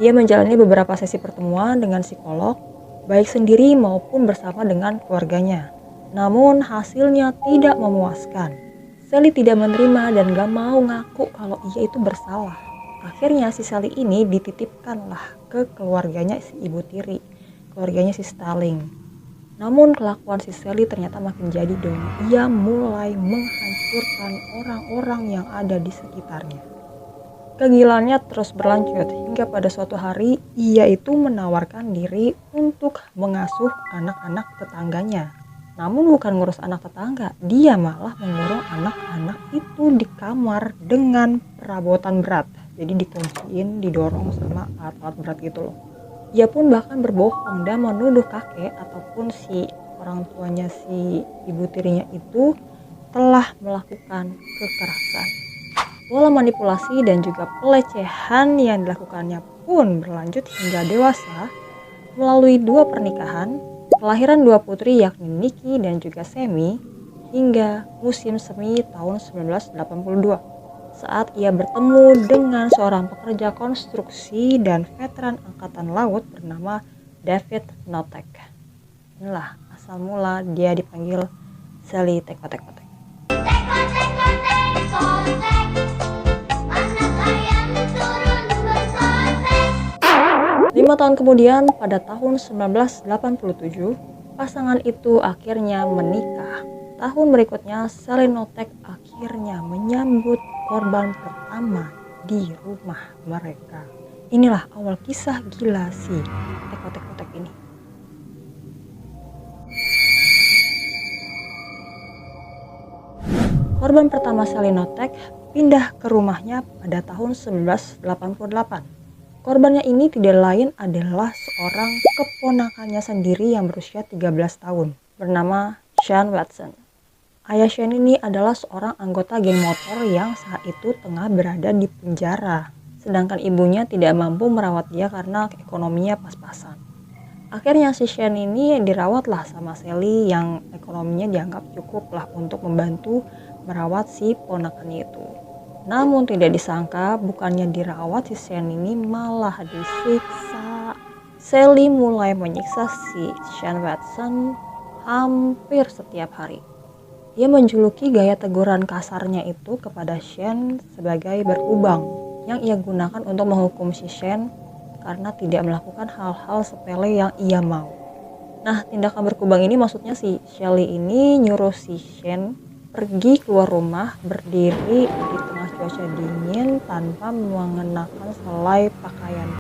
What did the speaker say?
Ia menjalani beberapa sesi pertemuan dengan psikolog, baik sendiri maupun bersama dengan keluarganya. Namun hasilnya tidak memuaskan. Sally tidak menerima dan gak mau ngaku kalau ia itu bersalah. Akhirnya si Sally ini dititipkanlah ke keluarganya si ibu tiri, keluarganya si Starling. Namun kelakuan si Sally ternyata makin jadi dong. Ia mulai menghancurkan orang-orang yang ada di sekitarnya. Kegilaannya terus berlanjut hingga pada suatu hari ia itu menawarkan diri untuk mengasuh anak-anak tetangganya. Namun bukan ngurus anak tetangga, dia malah mengurung anak-anak itu di kamar dengan perabotan berat. Jadi dikunciin, didorong sama alat-alat berat gitu loh. Ia pun bahkan berbohong dan menuduh kakek ataupun si orang tuanya si ibu tirinya itu telah melakukan kekerasan. Pola manipulasi dan juga pelecehan yang dilakukannya pun berlanjut hingga dewasa melalui 2 pernikahan, kelahiran 2 putri yakni Nikki dan juga Sammy hingga musim semi tahun 1982 saat ia bertemu dengan seorang pekerja konstruksi dan veteran angkatan laut bernama David Notek. Inilah asal mula dia dipanggil Sally Teko-Teko-Tek. 5 tahun kemudian, pada tahun 1987, pasangan itu akhirnya menikah. Tahun berikutnya, Sally Notek akhirnya menyambut korban pertama di rumah mereka. Inilah awal kisah gila si Teko-Teko-Tek ini. Korban pertama Sally Notek pindah ke rumahnya pada tahun 1988. Korbannya ini tidak lain adalah seorang keponakannya sendiri yang berusia 13 tahun, bernama Sean Watson. Ayah Sean ini adalah seorang anggota geng motor yang saat itu tengah berada di penjara, sedangkan ibunya tidak mampu merawat dia karena ekonominya pas-pasan. Akhirnya si Sean ini dirawatlah sama Sally yang ekonominya dianggap cukup lah untuk membantu merawat si ponakannya itu. Namun tidak disangka bukannya dirawat, si Sean ini malah disiksa. Sally mulai menyiksa si Sean Watson hampir setiap hari. Ia menjuluki gaya teguran kasarnya itu kepada Sean sebagai berkubang yang ia gunakan untuk menghukum si Sean karena tidak melakukan hal-hal sepele yang ia mau. Nah, tindakan berkubang ini maksudnya si Sally ini nyuruh si Sean pergi keluar rumah, berdiri di tengah cuaca dingin tanpa mengenakan selai pakaian.